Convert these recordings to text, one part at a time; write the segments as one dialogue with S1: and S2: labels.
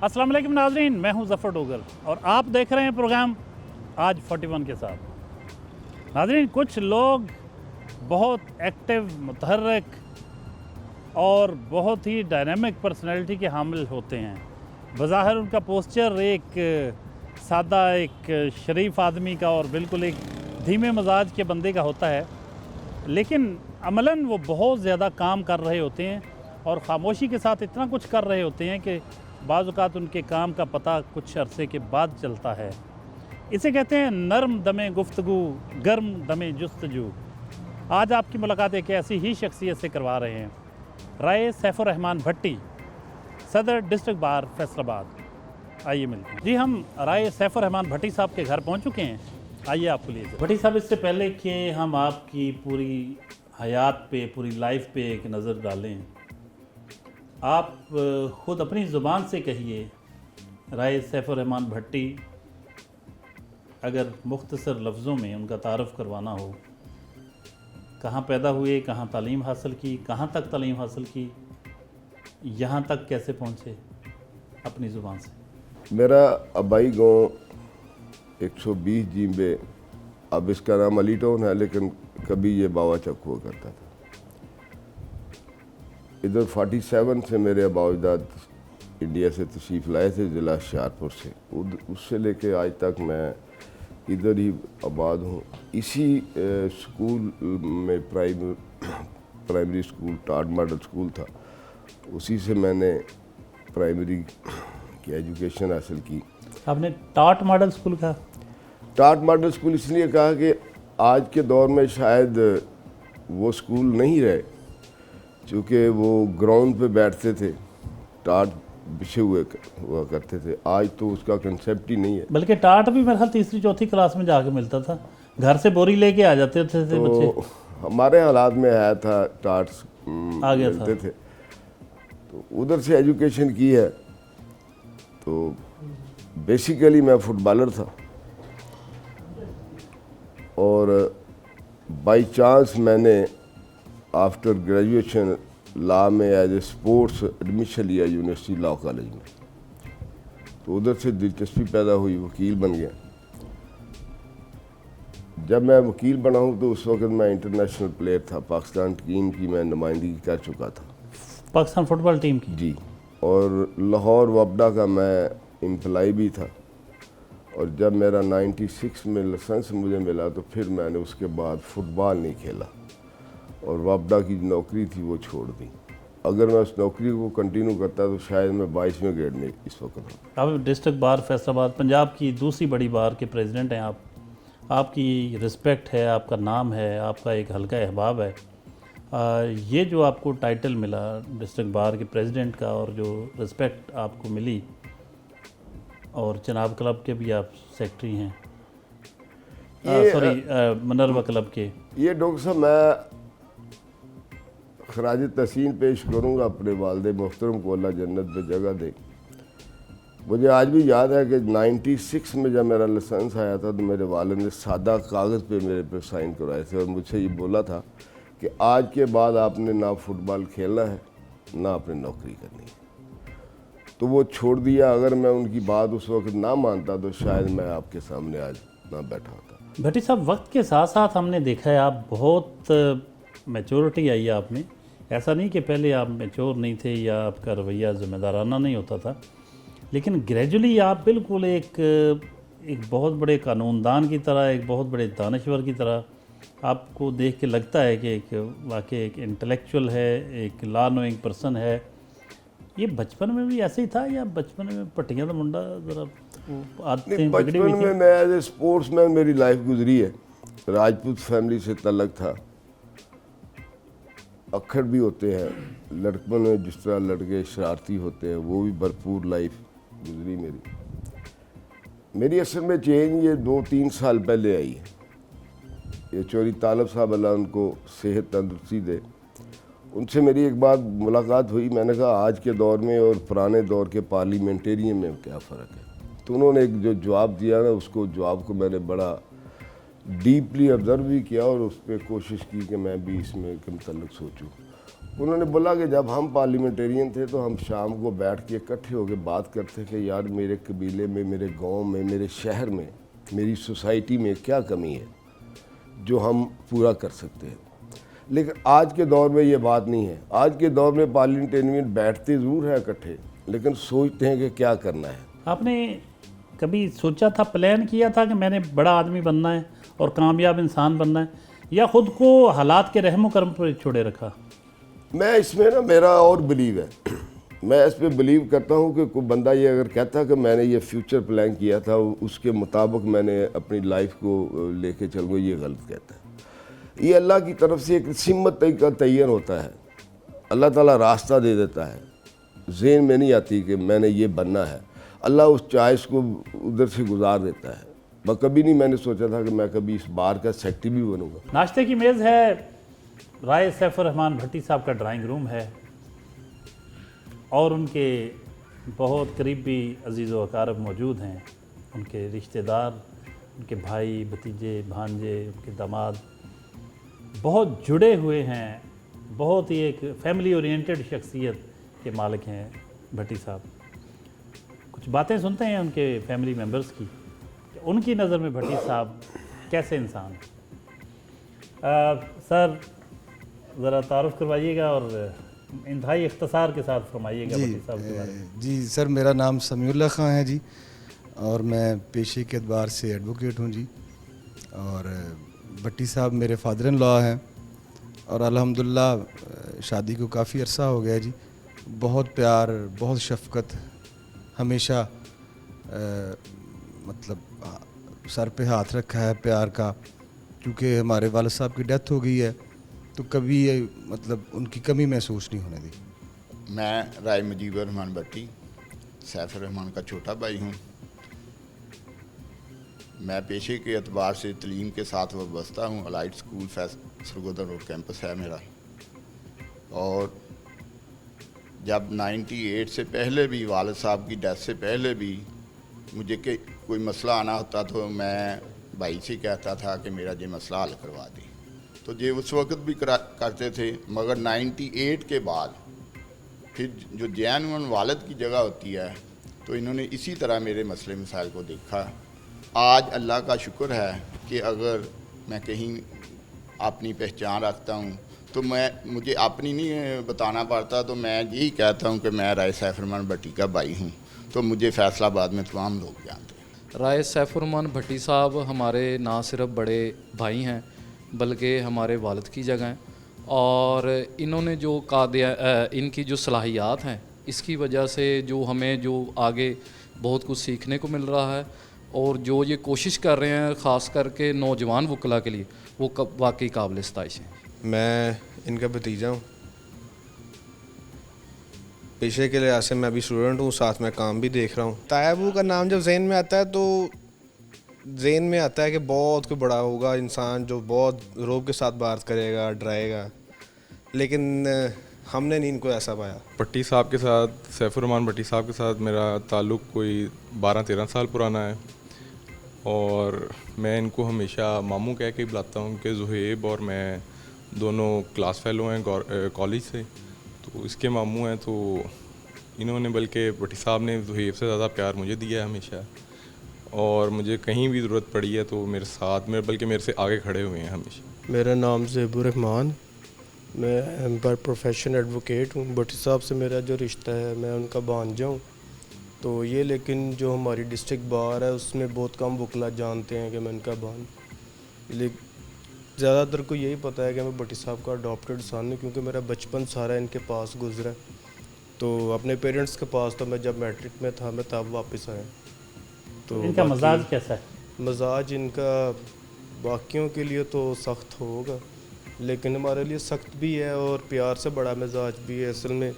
S1: अस्सलाम वालेकुम नाज़रीन, मैं हूं ज़फ़र डोगर और आप देख रहे हैं प्रोग्राम आज 41 के साथ। नाज़रीन, कुछ लोग बहुत एक्टिव, मुतहर्रिक और बहुत ही डायनामिक पर्सनैलिटी के हामिल होते हैं। बज़ाहिर उनका पोस्चर एक सादा, एक शरीफ आदमी का और बिल्कुल एक धीमे मजाज के बंदे का होता है, लेकिन अमलन वो बहुत ज़्यादा काम कर रहे होते हैं और ख़ामोशी के साथ इतना कुछ कर रहे होते हैं कि बाज़ औक़ात उनके काम का पता कुछ अरसे के बाद चलता है। इसे कहते हैं नरम दमे गुफ्तगू, गर्म दमे जुस्तजू। आज आपकी मुलाकात एक ऐसी ही शख्सियत से करवा रहे हैं, राय सैफुर रहमान भट्टी, सदर डिस्ट्रिक्ट बार फैसलाबाद। आइए मिलते हैं। जी, हम राय सैफुर रहमान भट्टी साहब के घर पहुंच चुके हैं। आइए आपको लिए भट्टी साहब, इससे पहले कि हम आपकी पूरी हयात पे, पूरी लाइफ पे एक नज़र डालें, आप ख़ुद अपनी ज़ुबान से कहिए, राय सैफुर रहमान भट्टी, अगर मुख्तसर लफ्ज़ों में उनका तारुफ़ करवाना हो, कहाँ पैदा हुए, कहाँ तालीम हासिल की, कहाँ तक तालीम हासिल की, यहाँ तक कैसे पहुँचे, अपनी ज़ुबान से।
S2: मेरा आबाई गाँव 120 जींबे, अब इसका नाम अली टाउन है, लेकिन कभी ये बावा चक हुआ करता था। इधर 47 से मेरे अबाउजाद इंडिया से तशरीफ़ लाए थे, ज़िला होशियारपुर से। उससे लेके आज तक मैं इधर ही आबाद हूँ। इसी स्कूल में प्राइमरी स्कूल टाट मॉडल स्कूल था, उसी से मैंने प्राइमरी की एजुकेशन हासिल की।
S1: आपने टाट मॉडल स्कूल कहा?
S2: टाट मॉडल स्कूल इसलिए कहा कि आज के दौर में शायद वो स्कूल नहीं रहे, चूँकि वो ग्राउंड पे बैठते थे, टाट बिछे हुए हुआ करते थे। आज तो उसका कंसेप्ट ही नहीं है।
S1: बल्कि टाट भी मेरे ख्याल तीसरी चौथी क्लास में जाके मिलता था, घर से बोरी लेके आ जाते थे
S2: तो
S1: बच्चे।
S2: हमारे हालात में आया था, टाट
S1: आ गया
S2: मिलते
S1: था।
S2: थे, तो उधर से एजुकेशन की है। तो बेसिकली मैं फुटबॉलर था और बाई चांस मैंने आफ्टर ग्रेजुएशन लॉ में एज ए स्पोर्ट्स एडमिशन लिया यूनिवर्सिटी लॉ कॉलेज में। तो उधर से दिलचस्पी पैदा हुई, वकील बन गया। जब मैं वकील बना हूँ तो उस वक्त मैं इंटरनेशनल प्लेयर था, पाकिस्तान टीम की मैं नुमाइंदगी कर चुका था,
S1: पाकिस्तान फुटबॉल टीम की।
S2: जी। और लाहौर वबडा का मैं एम्प्लॉय भी था। और जब मेरा 96 में लाइसेंस मुझे मिला तो फिर मैंने उसके बाद फुटबॉल नहीं खेला और वबडा की नौकरी थी वो छोड़ दी। अगर मैं उस नौकरी को कंटिन्यू करता तो शायद मैं 22वें ग्रेड में इस वक्त हूँ।
S1: आप डिस्ट्रिक्ट बार फैसलाबाद, पंजाब की दूसरी बड़ी बार के प्रेसिडेंट हैं। आपकी रिस्पेक्ट है, आपका नाम है, आपका एक हल्का अहबाब है। ये जो आपको टाइटल मिला डिस्ट्रिक्ट बार के प्रेसिडेंट का और जो रिस्पेक्ट आपको मिली, और जनाब क्लब के भी आप सेक्रेटरी हैं, मनरवा क्लब के।
S2: ये डॉक्टर साहब, मैं खराज तहसीन पेश करूँगा अपने वालिद मोहतरम को, अल्लाह जन्नत में जगह दे। मुझे आज भी याद है कि 96 में जब मेरा लाइसेंस आया था तो मेरे वालिद ने सादा कागज़ पे मेरे पे साइन करवाए थे और मुझसे ये बोला था कि आज के बाद आपने ना फुटबॉल खेलना है, ना आपने नौकरी करनी है। तो वो छोड़ दिया। अगर मैं उनकी बात उस वक्त ना मानता तो शायद मैं आपके सामने आज ना बैठा होता।
S1: भट्टी साहब, वक्त के साथ साथ हमने देखा है आप बहुत मैच्योरिटी आई है आप में। ऐसा नहीं कि पहले आप मैच्योर नहीं थे या आपका रवैया ज़िम्मेदाराना नहीं होता था, लेकिन ग्रेजुअली आप बिल्कुल एक बहुत बड़े कानूनदान की तरह, एक बहुत बड़े दानश्वर की तरह आपको देख के लगता है कि एक वाकई एक इंटेलेक्चुअल है, एक लॉ नोइंग पर्सन है। ये बचपन में भी ऐसे ही था या बचपन में पट्टियाँ का मुंडा ज़रा आदतें बिगड़ी हुई थी?
S2: बचपन में मैं एज ए स्पोर्ट्स मैन मेरी लाइफ गुजरी है। राजपूत फैमिली से तल्लक था। अक्खर भी होते हैं लड़कों में, जिस तरह लड़के शरारती होते हैं, वो भी भरपूर लाइफ गुजरी मेरी असल में चेंज ये 2-3 साल पहले आई है। ये चौधरी तालब साहब, अल्लाह उनको सेहत तंदुरुस्ती दे, उनसे मेरी एक बार मुलाकात हुई। मैंने कहा आज के दौर में और पुराने दौर के पार्लियामेंटेरियन में क्या फ़र्क है। तो उन्होंने एक जो जवाब दिया ना, उसको जवाब को मैंने बड़ा डीपली ऑब्ज़र्व भी किया और उस पर कोशिश की कि मैं भी इसमें के मतलब सोचूं। انہوں نے بولا کہ جب ہم پارلیمنٹیرین تھے تو ہم شام کو بیٹھ کے اکٹھے ہو کے بات کرتے کہ یار میرے قبیلے میں، میرے گاؤں میں، میرے شہر میں، میری سوسائٹی میں کیا کمی ہے جو ہم پورا کر سکتے ہیں. لیکن آج کے دور میں یہ بات نہیں ہے. آج کے دور میں پارلیمنٹیرین بیٹھتے ضرور ہیں اکٹھے، لیکن سوچتے ہیں کہ کیا کرنا ہے.
S1: آپ نے کبھی سوچا تھا، پلان کیا تھا کہ میں نے بڑا آدمی بننا ہے اور کامیاب انسان بننا ہے، یا خود کو حالات کے رحم و کرم پر چھوڑے رکھا؟
S2: میں اس میں میرا اور بلیو ہے، میں اس پہ بلیو کرتا ہوں کہ کوئی بندہ یہ اگر کہتا کہ میں نے یہ فیوچر پلان کیا تھا، اس کے مطابق میں نے اپنی لائف کو لے کے چلوں، یہ غلط کہتا ہے. یہ اللہ کی طرف سے ایک سمت کا تعین ہوتا ہے. اللہ تعالیٰ راستہ دے دیتا ہے، ذہن میں نہیں آتی کہ میں نے یہ بننا ہے. اللہ اس چوائس کو ادھر سے گزار دیتا ہے. کبھی نہیں میں نے سوچا تھا کہ میں کبھی اس بار کا سیکٹری بھی بنوں گا.
S1: ناشتے کی میز ہے، رائے سیف الرحمان بھٹی صاحب کا ڈرائنگ روم ہے، اور ان کے بہت قریبی عزیز و اقارب موجود ہیں. ان کے رشتہ دار، ان کے بھائی، بھتیجے، بھانجے، ان کے داماد بہت جڑے ہوئے ہیں. بہت ہی ایک فیملی اورینٹڈ شخصیت کے مالک ہیں بھٹی صاحب. کچھ باتیں سنتے ہیں ان کے فیملی ممبرز کی، ان کی نظر میں بھٹی صاحب کیسے انسان ہیں. سر ذرا تعارف کروائیے گا اور انتہائی اختصار کے ساتھ فرمائیے گا بھٹی صاحب کے بارے میں.
S3: جی سر، میرا نام سمیع اللہ خان ہے جی، اور میں پیشے کے اعتبار سے ایڈوکیٹ ہوں جی. اور بھٹی صاحب میرے فادر ان لا ہیں، اور الحمدللہ شادی کو کافی عرصہ ہو گیا جی. بہت پیار، بہت شفقت، ہمیشہ مطلب سر پہ ہاتھ رکھا ہے پیار کا. کیونکہ ہمارے والد صاحب کی ڈیتھ ہو گئی ہے تو کبھی مطلب ان کی کمی محسوس نہیں ہونے دی.
S4: میں رائے مجیب الرحمان بھٹی سیف الرحمان کا چھوٹا بھائی ہوں. میں پیشے کے اعتبار سے تعلیم کے ساتھ وابستہ ہوں. Allied school Sargodha road campus ہے میرا. اور جب 98 سے پہلے بھی، والد صاحب کی ڈیتھ سے پہلے بھی، مجھے کہ کوئی مسئلہ آنا ہوتا تو میں بھائی سے کہتا تھا کہ میرا یہ مسئلہ حل کروا دیں. تو یہ اس وقت بھی کرتے تھے. مگر 98 کے بعد پھر جو جینون والد کی جگہ ہوتی ہے تو انہوں نے اسی طرح میرے مسئلے مسائل کو دیکھا. آج اللہ کا شکر ہے کہ اگر میں کہیں اپنی پہچان رکھتا ہوں تو مجھے اپنی نہیں بتانا پڑتا، تو میں یہی کہتا ہوں کہ میں رائے سیف الرحمان بھٹی کا بھائی ہوں. تو مجھے فیصلہ آباد میں تمام لوگ جانتے ہیں.
S5: رائے سیف الرحمان بھٹی صاحب ہمارے نہ صرف بڑے بھائی ہیں بلکہ ہمارے والد کی جگہ ہیں. اور انہوں نے جو ان کی جو صلاحیات ہیں، اس کی وجہ سے جو ہمیں جو آگے بہت کچھ سیکھنے کو مل رہا ہے، اور جو یہ کوشش کر رہے ہیں خاص کر کے نوجوان وکلاء کے لیے، وہ واقعی قابل ستائش ہیں.
S6: میں ان کا بھتیجا ہوں. پیشے کے لحاظ سے میں ابھی اسٹوڈنٹ ہوں، ساتھ میں کام بھی دیکھ رہا ہوں. طیبو کا نام جب ذہن میں آتا ہے تو ذہن میں آتا ہے کہ بہت کوئی بڑا ہوگا انسان جو بہت روب کے ساتھ بات کرے گا، ڈرائے گا، لیکن ہم نے نہیں ان کو ایسا پایا.
S7: بھٹی صاحب کے ساتھ، سیف الرحمان بھٹی صاحب کے ساتھ میرا تعلق کوئی 12-13 سال پرانا ہے. اور میں ان کو ہمیشہ ماموں کہہ کے بلاتا ہوں کہ زہیب اور میں دونوں کلاس فیلو ہیں کالج سے، تو اس کے ماموں ہیں. تو انہوں نے، بلکہ بھٹی صاحب نے زہیب سے زیادہ پیار مجھے دیا ہے ہمیشہ، اور مجھے کہیں بھی ضرورت پڑی ہے تو میرے ساتھ، بلکہ میرے سے آگے کھڑے ہوئے ہیں ہمیشہ.
S8: میرا نام زیب الرحمان، میں پر پروفیشن ایڈوکیٹ ہوں. بھٹی صاحب سے میرا جو رشتہ ہے، میں ان کا بھانجا ہوں. تو یہ لیکن جو ہماری ڈسٹرکٹ بار ہے اس میں بہت کم وکلا جانتے ہیں کہ میں ان کا لیکن زیادہ تر کو یہی پتہ ہے کہ میں بھٹی صاحب کا اڈاپٹڈ سن ہوں، کیونکہ میرا بچپن سارا ان کے پاس گزرا. تو اپنے پیرنٹس کے پاس تو میں جب میٹرک میں تھا میں تب واپس آیا. تو
S1: ان کا مزاج کیسا ہے؟
S8: مزاج ان کا باقیوں کے لیے تو سخت ہوگا، لیکن ہمارے لیے سخت بھی ہے اور پیار سے بڑا مزاج بھی ہے. اصل میں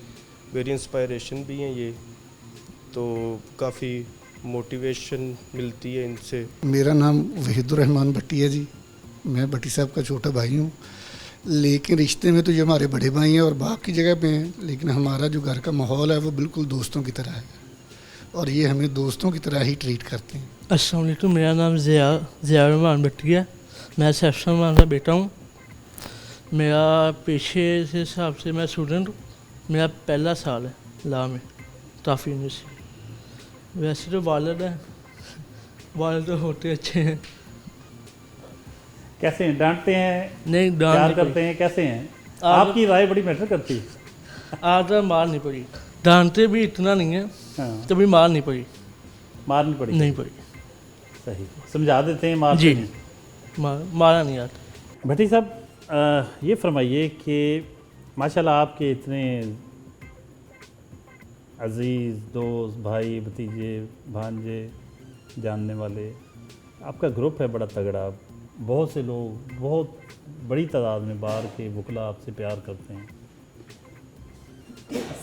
S8: میری انسپائریشن بھی ہیں یہ، تو کافی موٹیویشن ملتی ہے ان سے.
S9: میرا نام وحید الرحمان بھٹی ہے جی. میں بھٹی صاحب کا چھوٹا بھائی ہوں، لیکن رشتے میں تو یہ ہمارے بڑے بھائی ہیں اور باپ کی جگہ پہ ہیں، لیکن ہمارا جو گھر کا ماحول ہے وہ بالکل دوستوں کی طرح ہے، اور یہ ہمیں دوستوں کی طرح ہی ٹریٹ کرتے ہیں.
S10: السلام علیکم، میرا نام ضیاء الرحمان بھٹی ہے. میں سیف الرحمان کا بیٹا ہوں. मेरा पेशे से हिसाब से मैं स्टूडेंट हूँ, मेरा पहला साल है ला में ताफ़ यूनिवर्सिटी। वैसे तो वालिद हैं, वालिद तो होते अच्छे हैं।
S1: कैसे हैं, डांटते हैं,
S10: नहीं
S1: प्यार
S10: डांट
S1: करते हैं, कैसे हैं?
S10: आप-
S1: आपकी राय बड़ी मैटर करती है।
S10: आज तक मार नहीं पड़ी, डांटते भी इतना नहीं है,
S1: हाँ,
S10: कभी मार नहीं पड़ी,
S1: मार नहीं पड़ी?
S10: नहीं पड़ी
S1: सही, समझा देते हैं, मारते
S10: जी,
S1: नहीं।
S10: मारा नहीं आता।
S1: भट्टी साहब ये फरमाइए कि माशाल्लाह आपके इतने अज़ीज़ दोस्त, भाई, भतीजे, भांजे, जानने वाले, आपका ग्रुप है बड़ा तगड़ा, बहुत से लोग, बहुत बड़ी तादाद में बाहर के वकला आपसे प्यार करते हैं।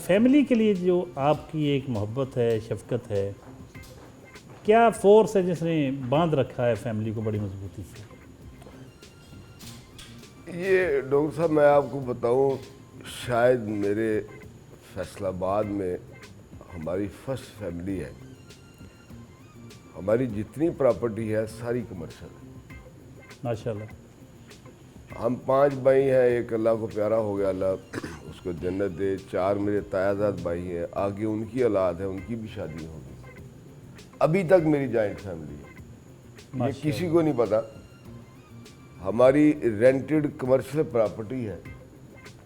S1: फैमिली के लिए जो आपकी एक मोहब्बत है, शफ़क़त है, क्या फोर्स है जिसने बांध रखा है फैमिली को बड़ी मजबूती से?
S2: ये डॉक्टर साहब मैं आपको बताऊं, शायद मेरे फैसलाबाद में हमारी फर्स्ट फैमिली है। हमारी जितनी प्रॉपर्टी है सारी कमर्शियल है
S1: माशाल्लाह।
S2: हम 5 भाई हैं, एक अल्लाह को प्यारा हो गया, अल्लाह उसको जन्नत दे। 4 मेरे तायाजाद भाई हैं, आगे उनकी औलाद है, उनकी भी शादी होगी। अभी तक मेरी जॉइंट फैमिली है, ये किसी को नहीं पता। हमारी रेंटेड कमर्शियल प्रॉपर्टी है,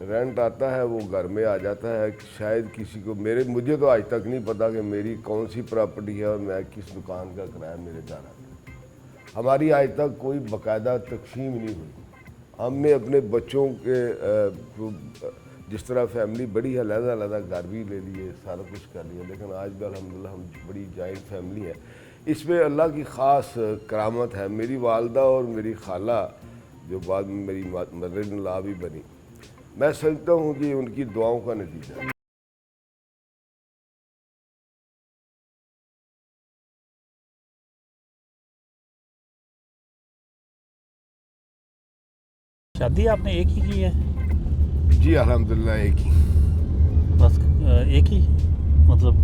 S2: रेंट आता है वो घर में आ जाता है। शायद किसी को मुझे तो आज तक नहीं पता कि मेरी कौन सी प्रॉपर्टी है और मैं किस दुकान का किराया मेरे घर आता है। हमारी आज तक कोई बाकायदा तकसीम नहीं हुई। हमने अपने बच्चों के जिस तरह फैमिली बड़ी है, अलग-अलग घर भी ले लिए, सारा कुछ कर लिया, लेकिन आज भी अल्हम्दुलिल्लाह हम बड़ी जॉइंट फैमिली है। इसमें अल्लाह की ख़ास करामत है। मेरी वालदा और मेरी खाला जो बाद में मेरी मदर इन लॉ भी बनी, मैं समझता हूँ कि उनकी दुआओं का नतीजा है।
S1: शादी आपने एक ही की है?
S2: जी अल्हम्दुलिल्लाह एक ही।
S1: बस एक ही, मतलब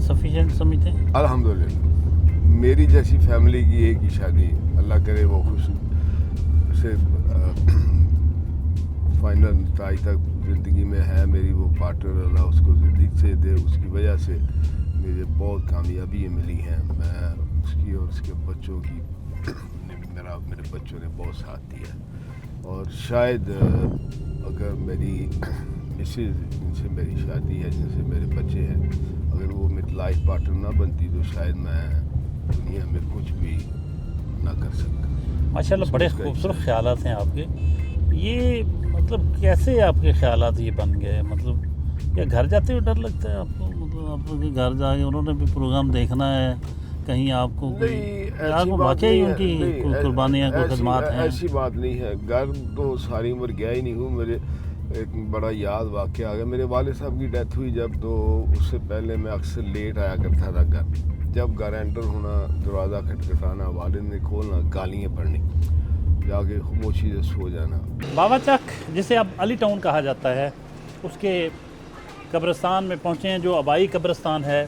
S1: सफिशिएंट समझते हैं?
S2: अल्हम्दुलिल्लाह मेरी जैसी फैमिली की एक ही शादी, अल्लाह करे वो खुश से फाइनल आज तक ज़िंदगी में है मेरी वो पार्टनर, अल्लाह उसको ज़िंदगी से दे। उसकी वजह से मुझे बहुत कामयाबी मिली हैं। मैं उसकी और उसके बच्चों की मेरे बच्चों ने बहुत साथ दिया। और शायद अगर मेरी मिसेज जिनसे मेरी शादी है, जिनसे मेरे बच्चे हैं, अगर वो मेरी लाइफ पार्टनर ना बनती तो शायद मैं दुनिया में कुछ भी ना कर सकता।
S1: माशाल्लाह बड़े खूबसूरत ख्यालात हैं आपके। ये मतलब कैसे आपके ख्यालात ये बन गए? मतलब या घर जाते हुए डर लगता है आपको? मतलब आपके घर जाके उन्होंने भी प्रोग्राम देखना है, कहीं आपको वाकई उनकी कुर्बानियाँ कोई खदमात हैं?
S2: ऐसी बात नहीं है। घर तो सारी उम्र गया ही नहीं हूँ। मेरे एक बड़ा याद वाक़या आ गया। मेरे वालिद साहब की डेथ हुई जब, तो उससे पहले मैं अक्सर लेट आया करता था घर। जब घर एंटर होना, दरवाज़ा खटखटाना, वालिद ने खोलना, गालियाँ पढ़नी, जाके खामोशी से सो जाना।
S1: बाबा चक जिसे अब अली टाउन कहा जाता है, उसके कब्रिस्तान में पहुँचे हैं, जो आबाई कब्रिस्तान है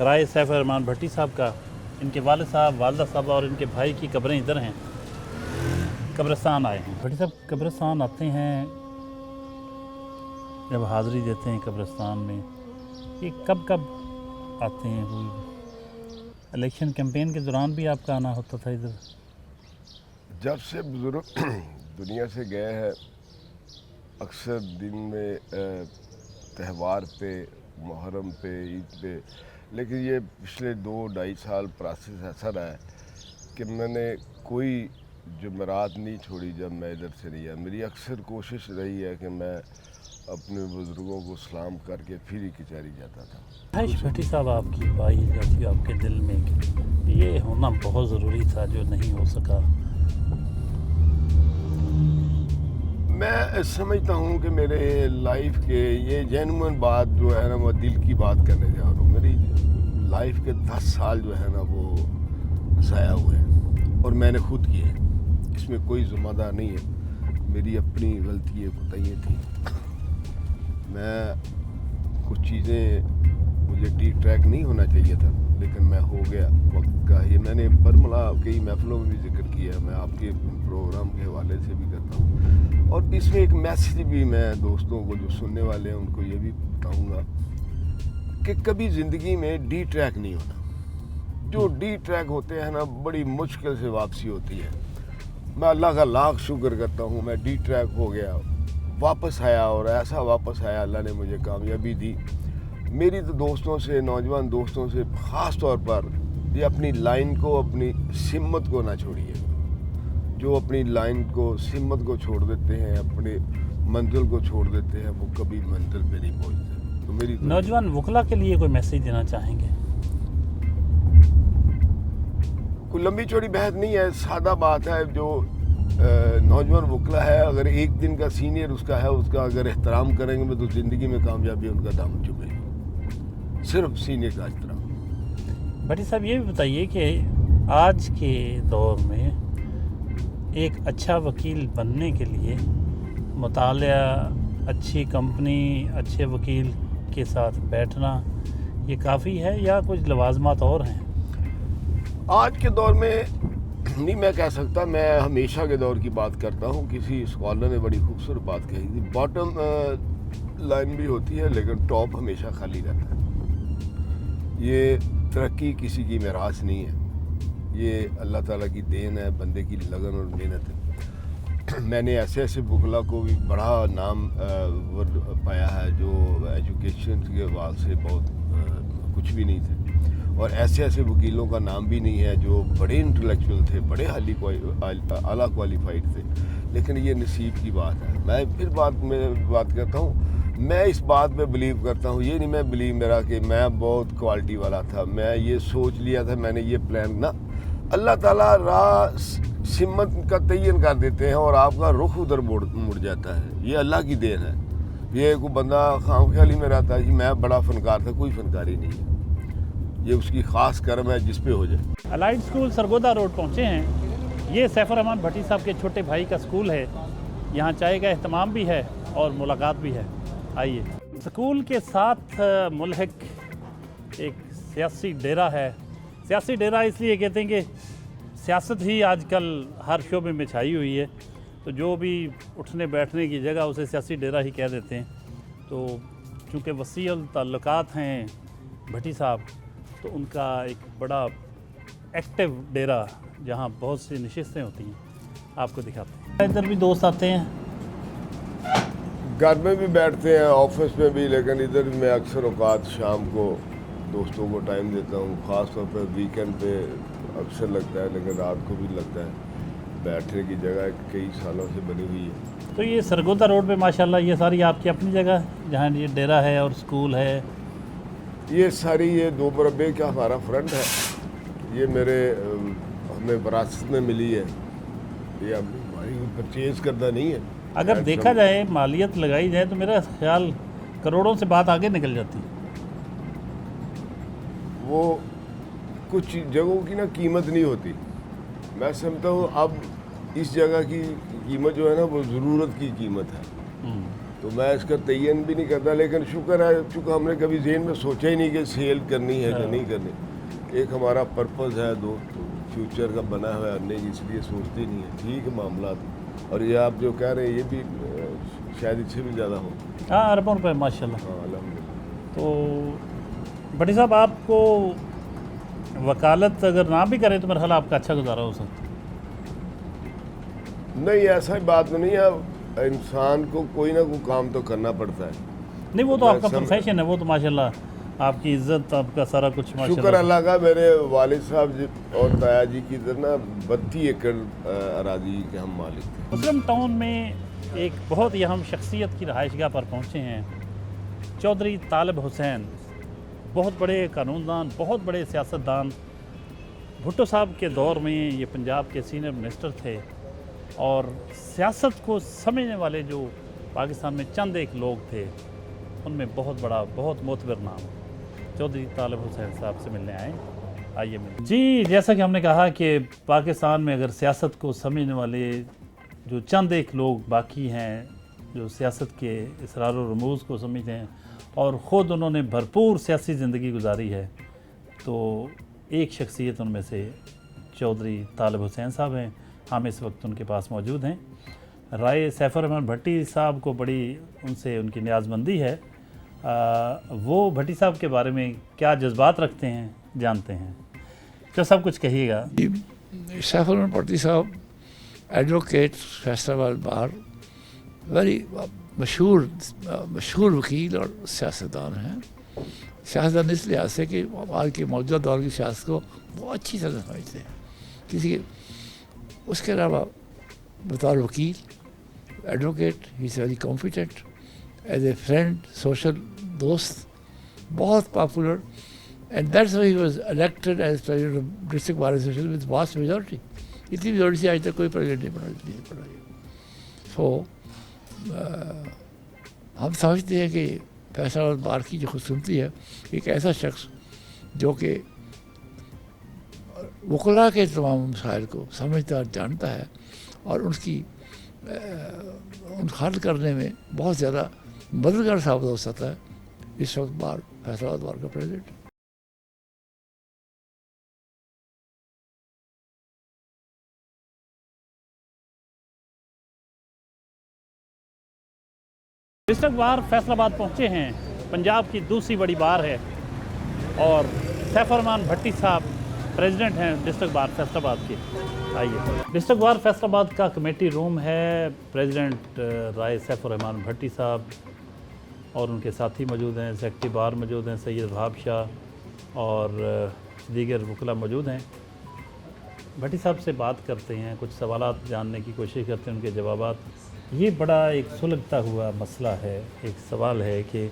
S1: राय सैफ रहमान भट्टी साहब का। इनके वालिद साहब, वालदा साहब और इनके भाई की कब्रें इधर हैं। कब्रिस्तान आए हैं भट्टी साहब, कब्रिस्तान आते हैं जब हाज़िरी देते हैं कब्रिस्तान में, ये कब कब आते हैं? कोई इलेक्शन कैंपेन के दौरान भी आपका आना होता था इधर?
S2: जब से बुज़ुर्ग दुनिया से गए हैं, अक्सर दिन में त्यौहार पे, मुहर्रम पे, ईद पे, लेकिन ये पिछले 2-2.5 साल प्रोसेस ऐसा रहा है कि मैंने कोई जुमेरात नहीं छोड़ी जब मैं इधर से नहीं आया। मेरी अक्सर कोशिश रही है कि मैं अपने बुज़ुर्गों को सलाम करके फिर ही कचहरी जाता था।
S1: ख्वाहिश भट्टी साहब आपकी भाई जाती आपके दिल में कि ये होना बहुत ज़रूरी था जो नहीं हो सका?
S2: मैं समझता हूँ कि मेरे लाइफ के ये जेन्युइन बात जो है ना, वो दिल की बात करने जा रहा हूँ। मेरी लाइफ के 10 साल जो है ना वो ज़ाया हुए हैं और मैंने खुद किए। इसमें कोई ज़िम्मेदार नहीं है, मेरी अपनी गलती कोताहियाँ थी। मैं कुछ चीज़ें मुझे ठीक ट्रैक नहीं होना चाहिए था, لیکن میں ہو گیا وقت کا. یہ میں نے برملا کئی محفلوں میں بھی ذکر کیا, میں آپ کے پروگرام کے حوالے سے بھی کرتا ہوں, اور اس میں ایک میسیج بھی میں دوستوں کو جو سننے والے ہیں ان کو یہ بھی بتاؤں گا کہ کبھی زندگی میں ڈی ٹریک نہیں ہونا. جو ڈی ٹریک ہوتے ہیں نا, بڑی مشکل سے واپسی ہوتی ہے. میں اللہ کا لاکھ شکر کرتا ہوں, میں ڈی ٹریک ہو گیا, واپس آیا, اور ایسا واپس آیا اللہ نے مجھے کامیابی دی. میری تو دوستوں سے, نوجوان دوستوں سے خاص طور پر یہ اپنی لائن کو, اپنی سمت کو نہ چھوڑیے. جو اپنی لائن کو, سمت کو چھوڑ دیتے ہیں, اپنے منزل کو چھوڑ دیتے ہیں, وہ کبھی منزل پہ نہیں پہنچتے. تو میری
S1: نوجوان وکلا کے لیے کوئی میسیج دینا چاہیں گے؟
S2: کوئی لمبی چوڑی بحث نہیں ہے, سادہ بات ہے. جو نوجوان وکلا ہے, اگر ایک دن کا سینئر اس کا ہے, اس کا اگر احترام کریں گے تو زندگی میں کامیابی ان کا دامن چومے گی. صرف سینئر کا احترام.
S1: بھٹی صاحب یہ بھی بتائیے کہ آج کے دور میں ایک اچھا وکیل بننے کے لیے مطالعہ, اچھی کمپنی, اچھے وکیل کے ساتھ بیٹھنا یہ کافی ہے یا کچھ لوازمات اور ہیں؟
S2: آج کے دور میں نہیں میں کہہ سکتا, میں ہمیشہ کے دور کی بات کرتا ہوں. کسی اسکالر نے بڑی خوبصورت بات کہی تھی, باٹم لائن بھی ہوتی ہے لیکن ٹاپ ہمیشہ خالی رہتا ہے. یہ ترقی کسی کی میراث نہیں ہے, یہ اللہ تعالیٰ کی دین ہے, بندے کی لگن اور محنت ہے. میں نے ایسے ایسے وکلا کو بھی بڑا نام پایا ہے جو ایجوکیشن کے حوالے سے بہت کچھ بھی نہیں تھے, اور ایسے ایسے وکیلوں کا نام بھی نہیں ہے جو بڑے انٹلیکچوئل تھے, بڑے اعلیٰ کوالیفائڈ تھے, لیکن یہ نصیب کی بات ہے. میں پھر بات کرتا ہوں, میں اس بات میں بلیو کرتا ہوں. یہ نہیں میں بلیو میرا کہ میں بہت کوالٹی والا تھا, میں یہ سوچ لیا تھا, میں نے یہ پلان نہ, اللہ تعالیٰ راہ سمت کا تعین کر دیتے ہیں اور آپ کا رخ ادھر مڑ جاتا ہے. یہ اللہ کی دین ہے. یہ کوئی بندہ خام خیالی میں رہتا ہے کہ میں بڑا فنکار تھا, کوئی فنکاری نہیں ہے. یہ اس کی خاص کرم ہے جس پہ ہو جائے.
S1: الائٹ اسکول سرگودا روڈ پہنچے ہیں. یہ سیف الرحمان بھٹی صاحب کے چھوٹے بھائی کا اسکول ہے. یہاں چائے کا اہتمام بھی ہے اور ملاقات بھی ہے. آئیے. اسکول کے ساتھ ملحق ایک سیاسی ڈیرا ہے. سیاسی ڈیرا اس لیے کہتے ہیں کہ سیاست ہی آج کل ہر شعبے میں چھائی ہوئی ہے, تو جو بھی اٹھنے بیٹھنے کی جگہ اسے سیاسی ڈیرا ہی کہہ دیتے ہیں. تو چونکہ وسیع تعلقات ہیں بھٹی صاحب, تو ان کا ایک بڑا ایکٹیو ڈیرا جہاں بہت سی نشستیں ہوتی ہیں, آپ کو دکھاتے ہیں. ادھر بھی دوست آتے ہیں,
S2: گھر میں بھی بیٹھتے ہیں, آفس میں بھی, لیکن ادھر میں اکثر اوقات شام کو دوستوں کو ٹائم دیتا ہوں. خاص طور پہ ویکینڈ پہ اکثر لگتا ہے, لیکن رات کو بھی لگتا ہے. بیٹھنے کی جگہ کئی سالوں سے بنی ہوئی ہے.
S1: تو یہ سرگودا روڈ پہ ماشاءاللہ یہ ساری آپ کی اپنی جگہ ہے جہاں یہ ڈیرا ہے اور اسکول ہے؟
S2: یہ ساری یہ 2 مربے کا ہمارا فرنٹ ہے. یہ میرے ہمیں وراثت میں ملی ہے, یہ ہماری پرچیز کردہ نہیں ہے.
S1: اگر دیکھا جائے, مالیت لگائی جائے تو میرا خیال کروڑوں سے بات آگے نکل جاتی.
S2: وہ کچھ جگہوں کی نا قیمت نہیں ہوتی. میں سمجھتا ہوں اب اس جگہ کی قیمت جو ہے نا وہ ضرورت کی قیمت ہے, تو میں اس کا تعین بھی نہیں کرتا. لیکن شکر ہے چونکہ ہم نے کبھی ذہن میں سوچا ہی نہیں کہ سیل کرنی ہے کہ نہیں کرنی. ایک ہمارا پرپز ہے دو فیوچر کا بنا ہوا ہے, نہیں اس لیے سوچتے نہیں ہے. ٹھیک ہے معاملات, اور یہ آپ جو کہہ رہے ہیں یہ بھی شاید اس سے بھی زیادہ ہو.
S1: ہاں اربوں روپے ماشاء اللہ.
S2: ہاں الحمدللہ.
S1: تو بھٹی صاحب آپ کو وکالت اگر نہ بھی کریں تو میرا خیال آپ کا اچھا گزارا ہو سکتا.
S2: نہیں ایسا بات تو نہیں ہے, انسان کو کوئی نہ کوئی کام تو کرنا پڑتا ہے.
S1: نہیں وہ تو آپ کا پروفیشن ہے, وہ تو ماشاءاللہ آپ کی عزت, آپ کا سارا کچھ ماشاءاللہ.
S2: شکر اللہ کا, میرے والد صاحب اور تایا جی کی طرح 32 ایکڑ اراضی کے ہم مالک تھے.
S1: مسلم ٹاؤن میں ایک بہت ہی اہم شخصیت کی رہائش گاہ پر پہنچے ہیں. چودھری طالب حسین, بہت بڑے قانون دان, بہت بڑے سیاستدان. بھٹو صاحب کے دور میں یہ پنجاب کے سینئر منسٹر تھے, اور سیاست کو سمجھنے والے جو پاکستان میں چند ایک لوگ تھے ان میں بہت بڑا, بہت معتبر نام چودھری طالب حسین صاحب سے ملنے آئے. آئیے ملیں. جی جیسا کہ ہم نے کہا کہ پاکستان میں اگر سیاست کو سمجھنے والے جو چند ایک لوگ باقی ہیں جو سیاست کے اسرار و رموز کو سمجھتے ہیں, اور خود انہوں نے بھرپور سیاسی زندگی گزاری ہے, تو ایک شخصیت ان میں سے چودھری طالب حسین صاحب ہیں. ہم اس وقت ان کے پاس موجود ہیں. رائے سیف الرحمان بھٹی صاحب کو بڑی ان سے ان کی نیاز مندی ہے. وہ بھٹی صاحب کے بارے میں کیا جذبات رکھتے ہیں جانتے ہیں. جو سب کچھ کہیے گا.
S11: سیف الرحمان بھٹی صاحب ایڈوکیٹ فیصل آباد بار ویری مشہور وکیل اور سیاستدان ہیں. سیاستدان اس لحاظ سے کہ آج کے موجودہ دور کی سیاست کو بہت اچھی طرح سمجھتے ہیں. کسی اس کے علاوہ بطور وکیل advocate he is very confident as a friend social دوست بہت popular and that's why he was elected as president of district bar association with vast majority. اتنی میجورٹی سے آج تک کوئی پریزیڈنٹ نہیں پڑا. سو ہم سمجھتے ہیں کہ فیصل آباد بار کی جو خوبصورتی ہے ایک ایسا شخص جو کہ وکلاء کے تمام مسائل کو سمجھتا اور جانتا ہے اور ان کی ان حل کرنے میں بہت زیادہ مددگار ثابت ہو سکتا ہے. اس وقت بار فیصل آباد بار کا پریزیڈنٹ.
S1: ڈسٹرکٹ بار فیصل آباد پہنچے ہیں. پنجاب کی دوسری بڑی بار ہے اور سیف الرحمان بھٹی صاحب پریزیڈنٹ ہیں ڈسٹرکٹ بار فیصل آباد کے. آئیے. ڈسٹرکٹ بار فیصل آباد کا کمیٹی روم ہے. پریزیڈنٹ رائے سیف الرحمان بھٹی صاحب اور ان کے ساتھی موجود ہیں. سیکرٹری بار موجود ہیں سید وہاب شاہ اور دیگر وکلاء موجود ہیں. بھٹی صاحب سے بات کرتے ہیں, کچھ سوالات جاننے کی کوشش کرتے ہیں, ان کے جوابات. یہ بڑا ایک سلگتا ہوا مسئلہ ہے. ایک سوال ہے کہ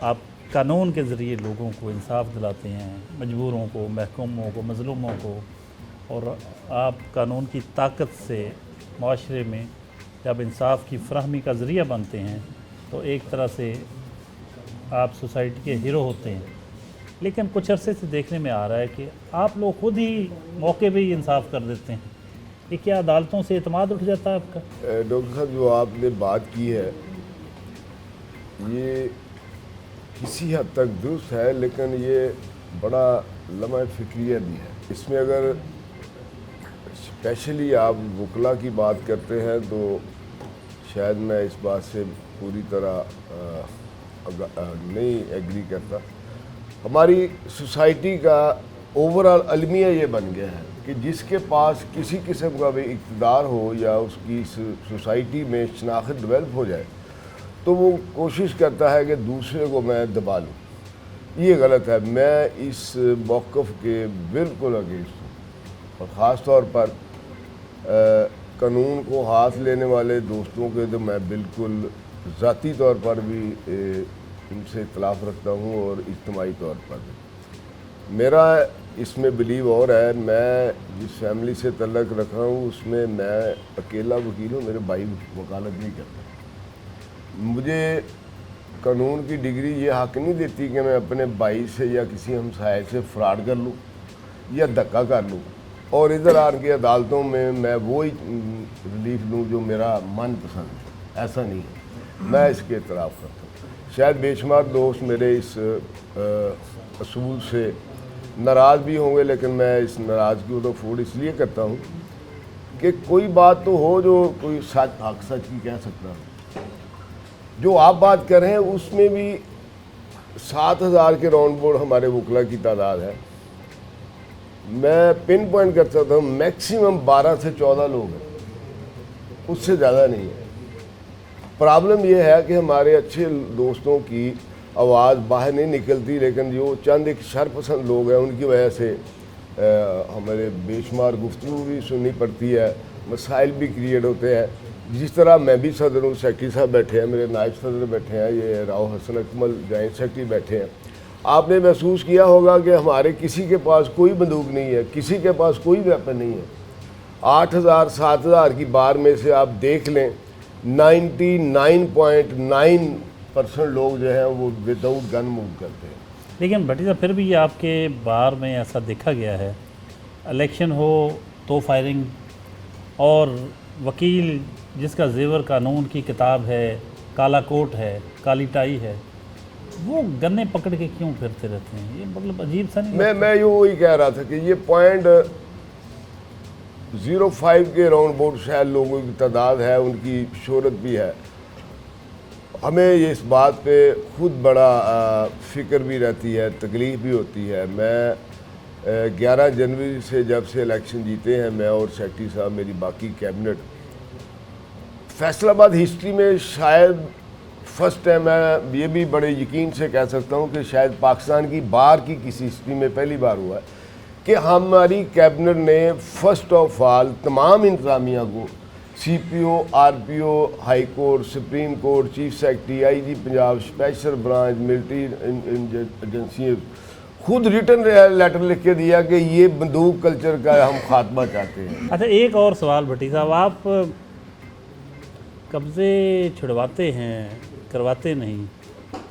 S1: آپ قانون کے ذریعے لوگوں کو انصاف دلاتے ہیں, مجبوروں کو, محکوموں کو, مظلوموں کو, اور آپ قانون کی طاقت سے معاشرے میں جب انصاف کی فراہمی کا ذریعہ بنتے ہیں تو ایک طرح سے آپ سوسائٹی کے ہیرو ہوتے ہیں. لیکن کچھ عرصے سے دیکھنے میں آ رہا ہے کہ آپ لوگ خود ہی موقع پہ ہی انصاف کر دیتے ہیں. یہ کیا عدالتوں سے اعتماد اٹھ جاتا ہے آپ کا؟
S2: ڈاکٹر صاحب جو آپ نے بات کی ہے یہ کسی حد تک درست ہے, لیکن یہ بڑا لمحہ فکریہ بھی ہے. اس میں اگر اسپیشلی آپ وکلاء کی بات کرتے ہیں تو شاید میں اس بات سے پوری طرح نہیں ایگری کرتا. ہماری سوسائٹی کا اوور آل المیہ یہ بن گیا ہے کہ جس کے پاس کسی قسم کا بھی اقتدار ہو یا اس کی سوسائٹی میں شناخت ڈیولپ ہو جائے تو وہ کوشش کرتا ہے کہ دوسرے کو میں دبا لوں. یہ غلط ہے. میں اس موقف کے بالکل اگینسٹ ہوں اور خاص طور پر قانون کو ہاتھ لینے والے دوستوں کے تو میں بالکل ذاتی طور پر بھی ان سے اختلاف رکھتا ہوں اور اجتماعی طور پر بھی. میرا اس میں بلیو اور ہے. میں جس فیملی سے تعلق رکھ رہا ہوں اس میں میں اکیلا وکیل ہوں. میرے بھائی وکالت نہیں کرتے. مجھے قانون کی ڈگری یہ حق نہیں دیتی کہ میں اپنے بھائی سے یا کسی ہمسائے سے فراڈ کر لوں یا دھکا کر لوں اور ادھر آن کے عدالتوں میں وہی ریلیف لوں جو میرا من پسند ہے. ایسا نہیں ہے. میں اس کے اعتراف کرتا ہوں. شاید بے شمار دوست میرے اس اصول سے ناراض بھی ہوں گے, لیکن میں اس ناراضگی کو افورڈ اس لیے کرتا ہوں کہ کوئی بات تو ہو جو کوئی سچ حق سچ کی کہہ سکتا ہوں. جو آپ بات کر رہے ہیں اس میں بھی 7,000 کے راؤنڈ بورڈ ہمارے وکلاء کی تعداد ہے. میں پن پوائنٹ کر سکتا ہوں میکسیمم 12 سے 14 لوگ ہیں, اس سے زیادہ نہیں ہے. پرابلم یہ ہے کہ ہمارے اچھے دوستوں کی آواز باہر نہیں نکلتی, لیکن جو چند ایک شرپسند لوگ ہیں ان کی وجہ سے ہمارے بے شمار گفتگو بھی سننی پڑتی ہے, مسائل بھی کریٹ ہوتے ہیں. جس طرح میں بھی صدر ہوں, سیکرٹری صاحب بیٹھے ہیں, میرے نائب صدر بیٹھے ہیں, یہ راؤ حسن اکمل جوائنٹ سیکرٹری بیٹھے ہیں. آپ نے محسوس کیا ہوگا کہ ہمارے کسی کے پاس کوئی بندوق نہیں ہے, کسی کے پاس کوئی ویپن نہیں ہے. 8,000 7,000 کی بار میں سے آپ دیکھ لیں 99.9% لوگ جو ہیں وہ وداؤٹ گن موو کرتے ہیں.
S1: لیکن بھٹی صاحب پھر بھی یہ آپ کے بار میں ایسا دیکھا گیا ہے, الیکشن ہو تو فائرنگ, اور وکیل جس کا زیور قانون کی کتاب ہے, کالا کوٹ ہے, کالی ٹائی ہے, वो गन्ने पकड़ के क्यों फिरते रहते हैं, ये मतलब अजीब सा नहीं?
S2: मैं यूँ वही कह रहा था कि ये पॉइंट 05 के राउंड अबाउट शायद लोगों की तादाद है, उनकी शोहरत भी है। हमें ये इस बात पे खुद बड़ा फ़िक्र भी रहती है, तकलीफ़ भी होती है। मैं 11 जनवरी से जब से इलेक्शन जीते हैं, मैं और सेक्रेटरी साहब, मेरी बाकी कैबिनेट, फैसलाबाद हिस्ट्री में शायद फर्स्ट टाइम, मैं ये भी बड़े यकीन से कह सकता हूँ कि शायद पाकिस्तान की बाहर की किसी हिस्ट्री में पहली बार हुआ है कि हमारी कैबिनेट ने फर्स्ट ऑफ ऑल तमाम इंतज़ामिया को, CPO, RPO, high court, supreme court, chief secretary, IG Punjab, special branch, military agency, खुद रिटर्न लेटर लिख के दिया कि ये बंदूक कल्चर का हम खात्मा चाहते हैं।
S1: अच्छा, एक और सवाल भट्टी साहब, आप कब्ज़े छुड़वाते हैं, करवाते नहीं,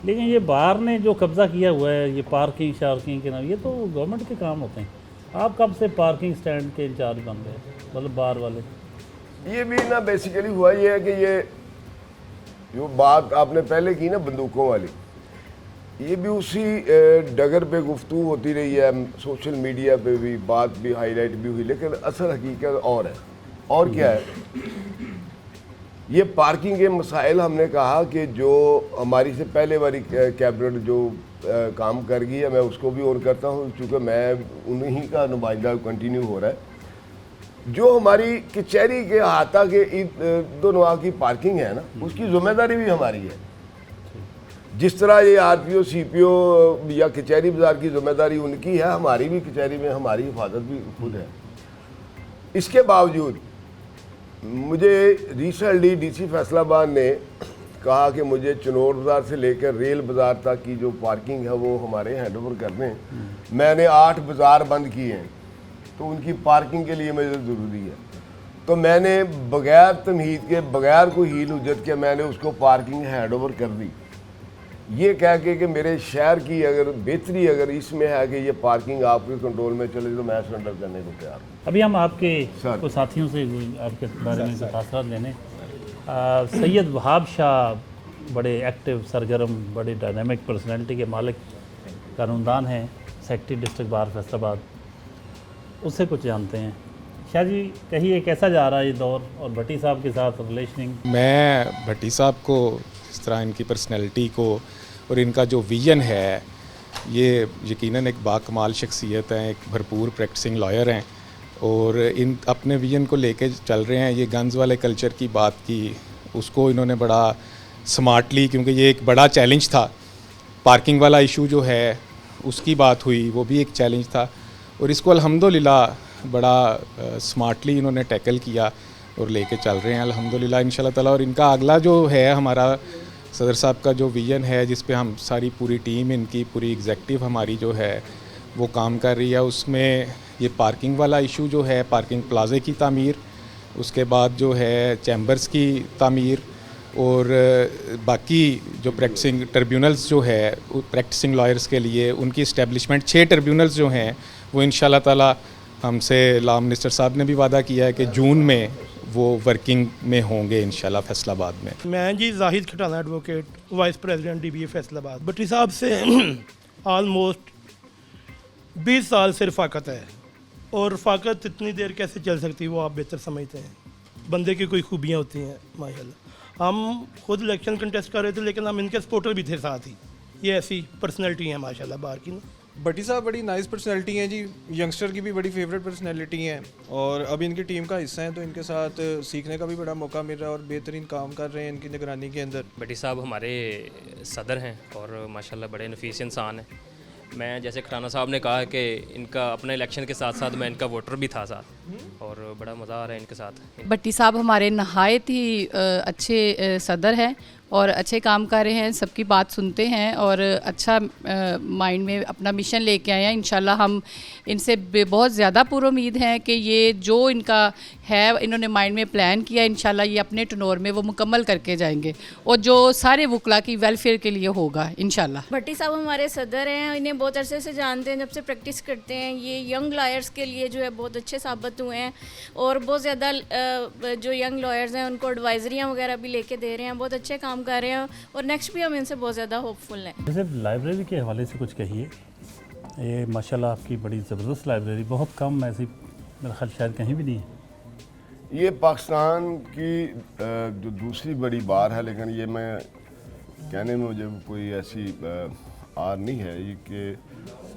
S1: लेकिन ये बाहर ने जो कब्ज़ा किया हुआ है, ये पार्किंग शार्किंग के नाम, ये तो गवर्नमेंट के काम होते हैं। आप कब से पार्किंग स्टैंड के इंचार्ज बन गए, मतलब बाहर वाले?
S2: ये भी ना बेसिकली हुआ ये है कि ये जो बात आपने पहले की ना बंदूकों वाली, ये भी उसी डगर पे गुफ्तगू होती रही है, सोशल मीडिया पे भी बात भी हाईलाइट भी हुई, लेकिन असल हकीकत और है। और क्या है, ये पार्किंग के मसाइल हमने कहा कि जो हमारी से पहले वाली कैबिनेट जो काम कर गई है, मैं उसको भी ऑन करता हूँ, चूँकि मैं उन्हीं का नुमाइंदा कंटिन्यू हो रहा है। जो हमारी कचहरी के अहाता के दोनों की पार्किंग है ना, उसकी ज़िम्मेदारी भी हमारी है। जिस तरह ये RPO, CPO या कचहरी बाज़ार की ज़िम्मेदारी उनकी है, हमारी भी कचहरी में हमारी हिफाजत भी खुद है। इसके बावजूद मुझे रिसेंटली DC फैसलाबाद ने कहा कि मुझे चनोर बाज़ार से लेकर रेल बाज़ार तक की जो पार्किंग है वो हमारे हैंड ओवर कर दें। मैंने 8 बाज़ार बंद किए हैं, तो उनकी पार्किंग के लिए मुझे ज़रूरी है, तो मैंने बग़ैर तमहीद के, बग़ैर कोई हील हुज्जत के, मैंने उसको पार्किंग हैंड ओवर कर दी, ये कह के कि मेरे शहर की अगर बेहतरी अगर इसमें है कि ये पार्किंग आपके कंट्रोल में चले तो मैं सरेंडर करने को तैयार हूँ।
S1: अभी हम आपके कुछ साथियों से आपके बारे में तासरात लेने, सैयद वहाब शाह बड़े एक्टिव, सरगर्म, बड़े डायनामिक पर्सनैलिटी के मालिक, कानूनदान हैं, सेक्रेटरी डिस्ट्रिक्ट बार फैसलाबाद, उससे कुछ जानते हैं। शाह जी, कहिए कैसा जा रहा है ये दौर और भट्टी साहब के साथ रिलेशनिंग?
S12: मैं भट्टी साहब को, इस तरह इनकी पर्सनैलिटी को और इनका जो विज़न है, ये यकीनन एक बाकमाल शख्सियत हैं, एक भरपूर प्रैक्टिसिंग लॉयर हैं और इन अपने विज़न को लेके चल रहे हैं। ये गन्स वाले कल्चर की बात की, उसको इन्होंने बड़ा स्मार्टली, क्योंकि ये एक बड़ा चैलेंज था, पार्किंग वाला इशू जो है उसकी बात हुई, वो भी एक चैलेंज था और इसको अल्हम्दुलिल्लाह बड़ा स्मार्टली इन्होंने टैकल किया और लेके चल रहे हैं अल्हम्दुलिल्लाह इंशाल्लाह ताला। और इनका अगला जो है, हमारा सदर साहब का जो विज़न है, जिस पे हम सारी पूरी टीम, इनकी पूरी एग्जेक्टिव हमारी जो है वो काम कर रही है, उसमें ये पार्किंग वाला इशू जो है, पार्किंग प्लाजे की तामीर, उसके बाद जो है चैम्बर्स की तामीर और बाकी जो प्रैक्टिसिंग ट्रिब्यूनल्स जो है प्रैक्टिसिंग लॉयर्स के लिए, उनकी इस्टेब्लिशमेंट 6 ट्रिब्यूनल्स जो हैं वो इंशाल्लाह ताला हमसे लॉ मिनिस्टर साहब ने भी वादा किया है कि जून में वो वर्किंग में होंगे इंशाल्लाह फैसलाबाद में।
S13: मैं जी Zahid Khatana advocate, vice president DBA Faisalabad. Bhatti Sahab से ऑलमोस्ट 20 साल से रफ़ाकत है और रफ़ाकत इतनी देर कैसे चल सकती है वो आप बेहतर समझते हैं। बंदे की कोई खूबियाँ होती हैं माशाल्लाह। हम खुद इलेक्शन कंटेस्ट कर रहे थे लेकिन हम इनके सपोर्टर भी थे साथ ही। ये ऐसी पर्सनैलिटी हैं माशाल्लाह बाहर की ना।
S7: भट्टी साहब बड़ी नाइस पर्सनैलिटी हैं जी, यंगस्टर की भी बड़ी फेवरेट पर्सनैलिटी हैं और अब इनकी टीम का हिस्सा हैं, तो इनके साथ सीखने का भी बड़ा मौका मिल रहा है और बेहतरीन काम कर रहे हैं इनकी निगरानी के अंदर।
S14: भट्टी साहब हमारे सदर हैं और माशाल्लाह बड़े नफीस इंसान हैं। मैं जैसे खटाना साहब ने कहा कि इनका अपने इलेक्शन के साथ साथ मैं इनका वोटर भी था साथ और बड़ा मज़ा आ रहा है इनके साथ।
S15: भट्टी साहब हमारे नहायत ही अच्छे सदर हैं और अच्छे काम कर रहे हैं, सबकी बात सुनते हैं और अच्छा माइंड में अपना मिशन लेके आए हैं। इंशाल्लाह हम इनसे बहुत ज़्यादा पुरुमीद हैं कि ये जो इनका है, इन्होंने माइंड में प्लान किया, इंशाल्लाह ये अपने टनोर में वो मुकम्मल करके जाएंगे और जो सारे वकला की वेलफेयर के लिए होगा इंशाल्लाह।
S16: भट्टी साहब हमारे सदर हैं, इन्हें बहुत अरसे से जानते हैं, जब से प्रैक्टिस करते हैं। ये यंग लॉयर्स के लिए जो है बहुत अच्छे साबित ثابت ہوئے ہیں اور بہت زیادہ جو ینگ لائرز ہیں ان کو ایڈوائزریاں وغیرہ بھی لے کے دے رہے ہیں, بہت اچھے کام کر رہے ہیں اور نیکسٹ بھی ہم ان سے بہت زیادہ ہوپ فل ہیں.
S1: جیسے لائبریری کے حوالے سے کچھ کہیے. یہ ماشاءاللہ آپ کی بڑی زبردست لائبریری, بہت کم ایسی میرا خیال شاید کہیں بھی نہیں ہے.
S2: یہ پاکستان کی جو دوسری بڑی بار ہے, لیکن یہ میں کہنے میں مجھے کوئی ایسی آر نہیں ہے, یہ کہ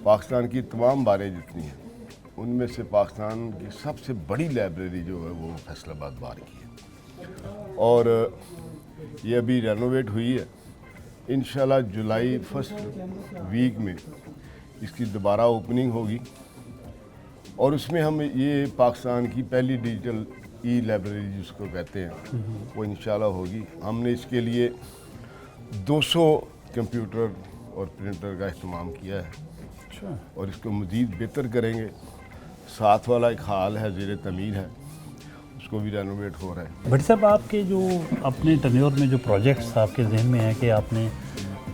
S2: پاکستان کی تمام باریں جتنی ہیں ان میں سے پاکستان کی سب سے بڑی لائبریری جو ہے وہ فیصل آباد بار کی ہے, اور یہ ابھی رینوویٹ ہوئی ہے. انشاءاللہ جولائی فرسٹ ویک میں اس کی دوبارہ اوپننگ ہوگی, اور اس میں ہم یہ پاکستان کی پہلی ڈیجیٹل ای لائبریری جس کو کہتے ہیں وہ انشاءاللہ ہوگی. ہم نے اس کے لیے 200 کمپیوٹر اور پرنٹر کا اہتمام کیا ہے, اور اس کو مزید بہتر کریں گے. ساتھ والا ایک ہال ہے زیر تعمیر ہے, اس کو بھی رینوویٹ ہو رہا ہے.
S1: بھٹی صاحب, آپ کے جو اپنے ٹینیور میں جو پروجیکٹس آپ کے ذہن میں ہیں کہ آپ نے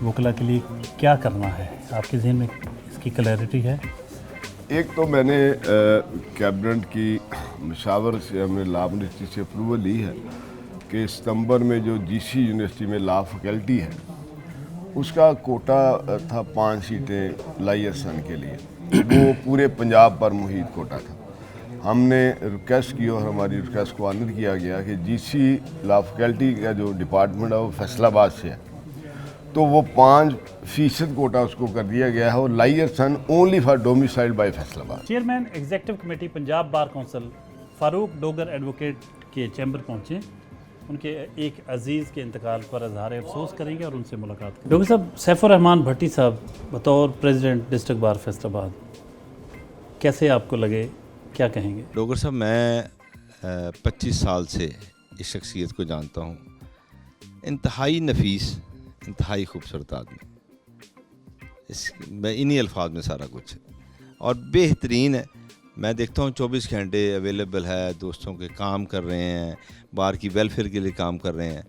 S1: وکلا کے لیے کیا کرنا ہے, آپ کے ذہن میں اس کی کلیئرٹی ہے؟
S2: ایک تو میں نے کیبنٹ کی مشاور سے ہم نے لا یونیورسٹی سے اپروول لی ہے کہ ستمبر میں جو جی سی یونیورسٹی میں لا فیکلٹی ہے اس کا کوٹا تھا 5 سیٹیں لائرسن کے لیے, وہ پورے پنجاب پر محیط کوٹا تھا. ہم نے ریکویسٹ کی اور ہماری ریکویسٹ کو آنر کیا گیا کہ جی سی لا فیکلٹی کا جو ڈپارٹمنٹ ہے وہ فیصل آباد سے ہے, تو وہ 5% کوٹا اس کو کر دیا گیا ہے, اور لائرسن only for domicile by Faisalabad.
S1: Chairman executive committee Punjab bar council Farooq Dogar advocate کے چیمبر پہنچے. ان کے ایک عزیز کے انتقال پر اظہار افسوس کریں گے اور ان سے ملاقات کریں گے. ڈاکٹر صاحب, سیف الرحمان بھٹی صاحب بطور پریزیڈنٹ ڈسٹرکٹ بار فیصل آباد کیسے آپ کو لگے, کیا کہیں گے؟
S17: ڈاکٹر صاحب, میں 25 سال سے اس شخصیت کو جانتا ہوں. انتہائی نفیس, انتہائی خوبصورت آدمی, میں انہی الفاظ میں سارا کچھ ہے, اور بہترین ہے. میں دیکھتا ہوں 24 گھنٹے اویلیبل ہے, دوستوں کے کام کر رہے ہیں, بار کی ویلفیئر کے لیے کام کر رہے ہیں,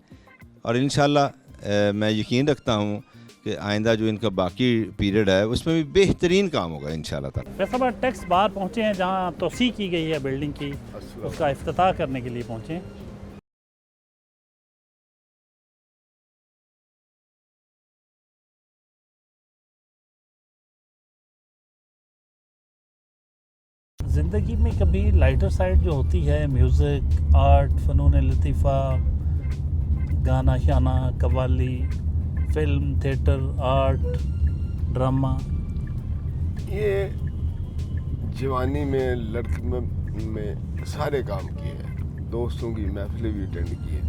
S17: اور انشاءاللہ میں یقین رکھتا ہوں کہ آئندہ جو ان کا باقی پیریڈ ہے اس میں بھی بہترین کام ہوگا انشاءاللہ تعالی.
S1: فیصل آباد ٹیکس بار پہنچے ہیں جہاں توسیع کی گئی ہے بلڈنگ کی, اس کا افتتاح کرنے کے لیے پہنچے ہیں. زندگی میں کبھی لائٹر سائڈ جو ہوتی ہے, میوزک, آرٹ, فنون لطیفہ, گانا شانا, قوالی, فلم, تھیٹر, آرٹ, ڈرامہ,
S2: یہ جوانی میں لڑکے میں سارے کام کیے ہیں. دوستوں کی محفلیں بھی اٹینڈ کی ہے,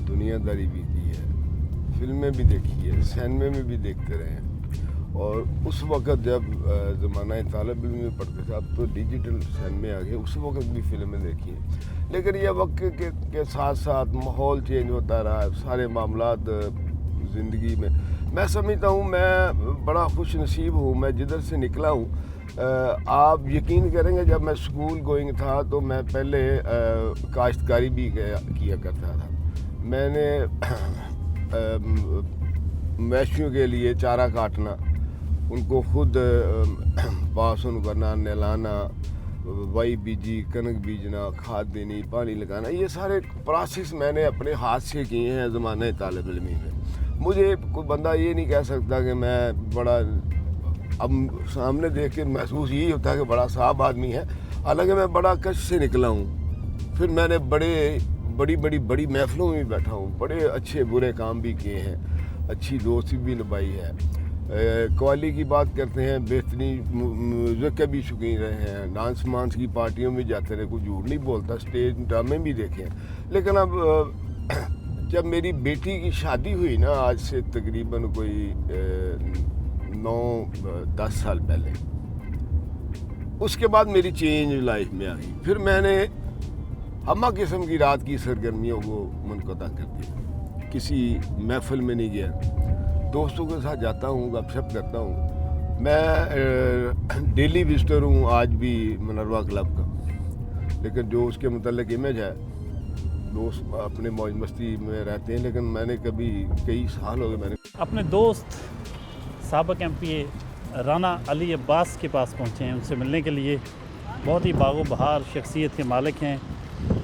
S2: دنیا داری بھی کی ہے, فلمیں بھی دیکھی ہے, سینمے میں بھی دیکھتے رہے ہیں. اور اس وقت جب زمانہ طالب علم میں پڑھتے تھے, اب تو ڈیجیٹل سینمے آ گئے, اس وقت بھی فلمیں دیکھی ہیں. لیکن یہ وقت کے ساتھ ساتھ ماحول چینج ہوتا رہا, سارے معاملات زندگی میں سمجھتا ہوں میں بڑا خوش نصیب ہوں. میں جدھر سے نکلا ہوں, آپ یقین کریں گے, جب میں اسکول گوئنگ تھا تو میں پہلے کاشتکاری بھی کیا کرتا تھا. میں نے مویشیوں کے لیے چارہ کاٹنا, ان کو خود پاسن کرنا, نہلانا, وائی بیجی, کنک بیجنا, کھاد دینی, پانی لگانا, یہ سارے پروسیس میں نے اپنے ہاتھ سے کیے ہیں زمانہ طالب علمی میں. مجھے کوئی بندہ یہ نہیں کہہ سکتا کہ میں بڑا, اب سامنے دیکھ کے محسوس یہی ہوتا ہے کہ بڑا صاحب آدمی ہے, حالانکہ میں بڑا کش سے نکلا ہوں. پھر میں نے بڑی محفلوں میں بیٹھا ہوں, بڑے اچھے برے کام بھی کیے ہیں, اچھی دوستی بھی نبھائی ہے. قوالی کی بات کرتے ہیں, بہترین میوزک کے بھی شوقین رہے ہیں, ڈانس مانس کی پارٹیوں میں جاتے رہے, کوئی جھوٹ نہیں بولتا, اسٹیج ڈرامے بھی دیکھے ہیں. لیکن اب جب میری بیٹی کی شادی ہوئی نا, آج سے تقریباً کوئی 9-10 سال پہلے, اس کے بعد میری چینج لائف میں آ گئی. پھر میں نے ہمہ قسم کی رات کی سرگرمیوں کو منقطع کر دیا, کسی محفل میں نہیں گیا, دوستوں کے ساتھ جاتا ہوں, گپ شپ کرتا ہوں. میں ڈیلی وزٹر ہوں آج بھی منروا کلب کا, لیکن جو اس کے متعلق امیج ہے, دوست اپنے موج مستی میں رہتے ہیں, لیکن میں نے کئی سال ہو گئے میں نے
S1: اپنے دوست سابق ایم پی اے رانا علی عباس کے پاس پہنچے ہیں ان سے ملنے کے لیے. बहुत ही बागो बहार शख्सियत के मालिक हैं,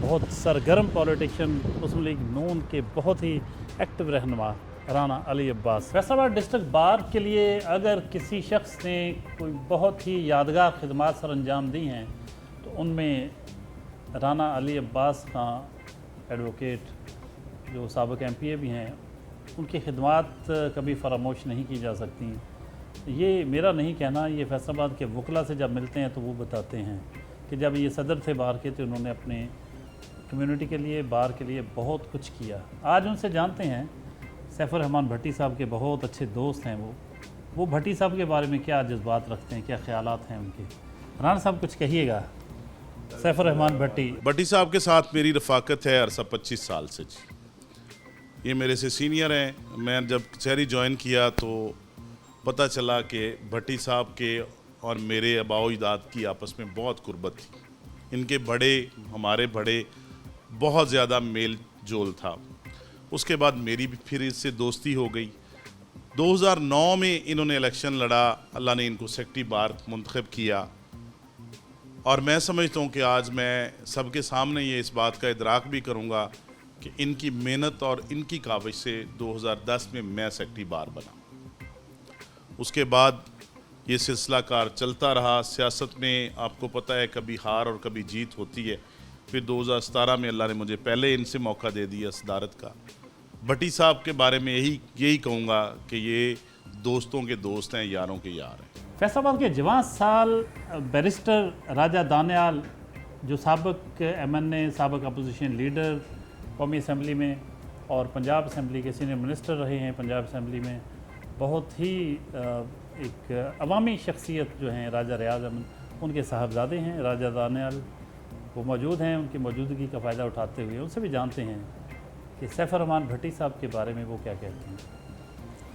S1: बहुत सरगर्म पॉलिटिशियन, मुस्लिम लीग नून के बहुत ही एक्टिव रहनुमा राना अली अब्बास। फैसलाबाद डिस्ट्रिक्ट बार के लिए अगर किसी शख्स ने कोई बहुत ही यादगार खिदमात सर अंजाम दी हैं तो उनमें राना अली अब्बास का एडवोकेट जो साबिक MPA भी हैं, उनकी खिदमात कभी फरामोश नहीं की जा सकती। ये मेरा नहीं कहना, ये फैसलाबाद के वकला से जब मिलते हैं तो वो बताते हैं कि जब ये सदर थे बार के तो उन्होंने अपने कम्युनिटी के लिए, बार के लिए बहुत कुछ किया। आज उनसे जानते हैं, सैफुर रहमान भट्टी साहब के बहुत अच्छे दोस्त हैं वो भट्टी साहब के बारे में क्या जज्बात रखते हैं, क्या ख्यालात हैं उनके। राना साहब कुछ कहिएगा। सैफुर रहमान भट्टी
S18: साहब के साथ मेरी रफ़ाकत है अरसा 25 साल से जी। ये मेरे से सीनियर हैं। मैं जब कचहरी ज्वाइन किया तो पता चला कि भट्टी साहब के और मेरे आबाओ अजदाद की आपस में बहुत कुर्बत थी। इनके बड़े, हमारे बड़े, बहुत ज़्यादा मेल जोल था। उसके बाद मेरी भी फिर इससे दोस्ती हो गई। 2009 में इन्होंने इलेक्शन लड़ा, अल्लाह ने इनको सेक्रेटरी बार मुंतखब किया और मैं समझता हूँ कि आज मैं सबके सामने ये इस बात का इदराक भी करूँगा कि इनकी मेहनत और इनकी काविश से 2010 में मैं सेक्रेटरी बार बना। उसके बाद ये सिलसिला कार चलता रहा। सियासत में आपको पता है कभी हार और कभी जीत होती है। फिर 2017 में अल्लाह ने मुझे पहले इनसे मौका दे दिया सदारत का। भट्टी साहब के बारे में यही कहूँगा कि ये दोस्तों के दोस्त हैं, यारों के यार हैं।
S1: फैसलाबाद के जवान साल बैरिस्टर राजा दानियाल जो साबिक MNA, साबिक अपोजिशन लीडर कौमी असम्बली में और पंजाब असम्बली के सीनियर मिनिस्टर रहे हैं पंजाब असम्बली में, बहुत ही एक अवामी शख्सियत जो हैं राजा रियाज अहमद, उनके साहबजादे हैं राजा दानियाल, वो मौजूद हैं। उनकी मौजूदगी का फ़ायदा उठाते हुए उनसे भी जानते हैं कि सैफुर रहमान भट्टी साहब के बारे में वो क्या कहते हैं।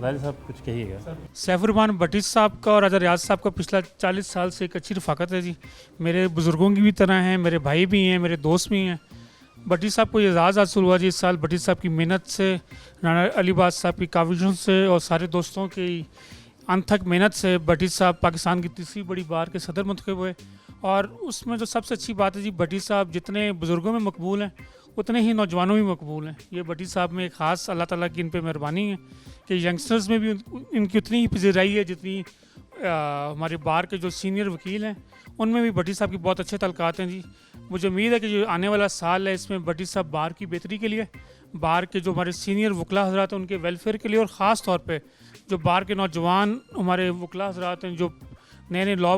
S1: राजा साहब कुछ कहिएगा।
S19: सैफुर रहमान भट्टी साहब का और राजा रियाज साहब का पिछला 40 साल से एक अच्छी रफ़ाकत है जी। मेरे बुज़ुर्गों की भी तरह हैं, मेरे भाई भी हैं, मेरे दोस्त भी हैं। भट्टी साहब को एजाज़ हासिल हुआ जी इस साल भट्टी साहब की मेहनत से, राना अली अब्बास साहब की काविशों से और सारे दोस्तों की अनथक मेहनत से भट्टी साहब पाकिस्तान की तीसरी बड़ी बार के सदर मुंतखब हुए। और उसमें जो सबसे अच्छी बात है जी, भट्टी साहब जितने बुज़ुर्गों में मकबूल हैं उतने ही नौजवानों में मकबूल हैं। ये भट्टी साहब में ख़ास अल्लाह ताला की इन पर मेहरबानी है कि यंगस्टर्स में भी इनकी उतनी ही पजीराई है जितनी हमारे बार के जो सीनियर वकील हैं उनमें भी भट्टी साहब की बहुत अच्छे तल्कात हैं जी। मुझे उम्मीद है कि जो आने वाला साल है इसमें भट्टी साहब बार की बेहतरी के लिए, बार के जो हमारे सीनियर वकला हज़रात हैं उनके वेलफेयर के लिए और ख़ास तौर पे जो बार के नौजवान हमारे वकला हज़रात हैं जो नए नए लॉ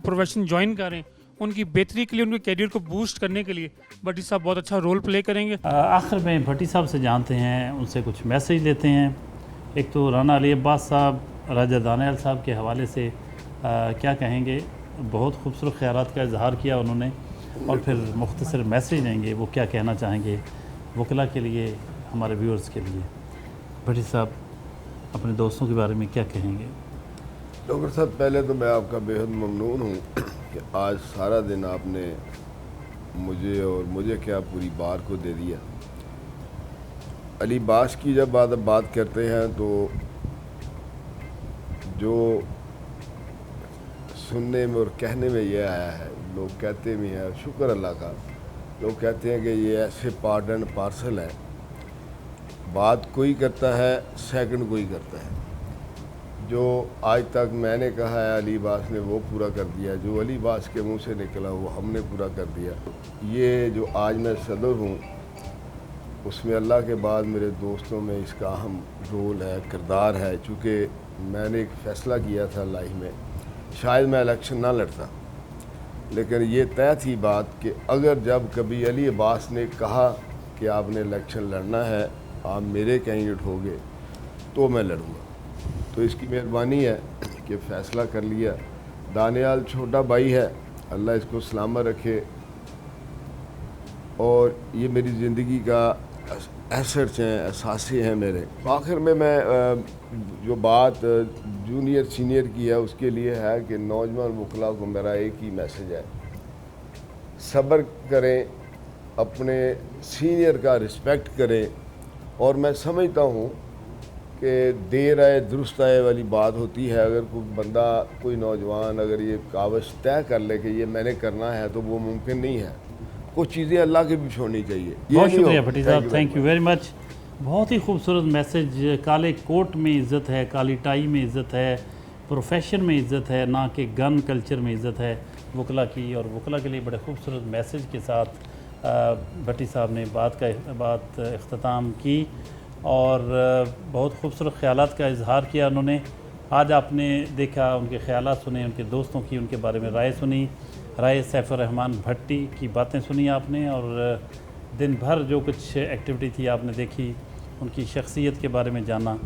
S19: प्रोफेशन ज्वाइन करें, उनकी बेहतरी के लिए, उनके कैरियर को बूस्ट करने के लिए भट्टी साहब बहुत अच्छा रोल प्ले करेंगे।
S1: आखिर में भट्टी साहब से जानते हैं, उनसे कुछ मैसेज लेते हैं। एक तो राना अली अब्बास साहब, राजा दानियाल साहब के हवाले से क्या कहेंगे। बहुत खूबसूरत ख्यालात का इजहार किया उन्होंने और फिर मुख्तसर मैसेज देंगे, वो क्या कहना चाहेंगे वकला के लिए, हमारे व्यूअर्स के लिए। भट्टी साहब अपने दोस्तों के बारे में क्या कहेंगे?
S2: डॉक्टर साहब, पहले तो मैं आपका बेहद ममनून हूँ कि आज सारा दिन आपने मुझे क्या पूरी बार को दे दिया। अली बास की जब बात करते हैं तो जो सुनने में और कहने में ये आया है, लोग कहते भी हैं, शुक्र अल्लाह का, लोग कहते हैं कि ये ऐसे पार्ट एंड पार्सल है, बात कोई करता है, सेकंड कोई करता है। जो आज तक मैंने कहा है अली बास ने वो पूरा कर दिया, जो अली बास के मुंह से निकला वो हमने पूरा कर दिया। ये जो आज मैं सदर हूँ उसमें अल्लाह के बाद मेरे दोस्तों में इसका अहम रोल है, किरदार है। चूँकि मैंने एक फ़ैसला किया था लाइफ में, शायद मैं इलेक्शन ना लड़ता, लेकिन ये तय थी बात कि अगर जब कभी अली अब्बास ने कहा कि आपने इलेक्शन लड़ना है, आप मेरे कैंडिडेट होगे, तो मैं लड़ूंगा। तो इसकी मेहरबानी है कि फ़ैसला कर लिया। दानियाल छोटा भाई है, अल्लाह इसको सलामत रखे, और ये मेरी ज़िंदगी का एसेट्स हैं, एहसासे हैं मेरे। आखिर में मैं जो बात जूनियर सीनियर की है उसके लिए है कि नौजवान वकला को मेरा एक ही मैसेज है, सब्र करें, अपने सीनियर का रिस्पेक्ट करें। और मैं समझता हूँ کہ دیر آئے درست آئے والی بات ہوتی ہے. اگر کوئی بندہ کوئی نوجوان اگر یہ کاوش طے کر لے کہ یہ میں نے کرنا ہے تو وہ ممکن نہیں ہے. کچھ چیزیں اللہ کی بھی چھوڑنی چاہیے.
S1: بہت شکریہ بھٹی صاحب, تھینک یو ویری مچ. بہت ہی خوبصورت میسج. کالے کوٹ میں عزت ہے, کالی ٹائی میں عزت ہے, پروفیشن میں عزت ہے, نہ کہ گن کلچر میں عزت ہے وکلا کی. اور وکلا کے لیے بڑے خوبصورت میسج کے ساتھ بھٹی صاحب نے بات اختتام کی اور بہت خوبصورت خیالات کا اظہار کیا انہوں نے. آج آپ نے دیکھا, ان کے خیالات سنے, ان کے دوستوں کی ان کے بارے میں رائے سنی, رائے سیف الرحمان بھٹی کی باتیں سنی آپ نے, اور دن بھر جو کچھ ایکٹیویٹی تھی آپ نے دیکھی, ان کی شخصیت کے بارے میں جانا.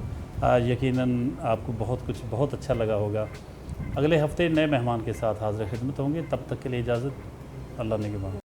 S1: یقیناً آپ کو بہت اچھا لگا ہوگا. اگلے ہفتے نئے مہمان کے ساتھ حاضر خدمت ہوں گے. تب تک کے لیے اجازت. اللہ نگہبان.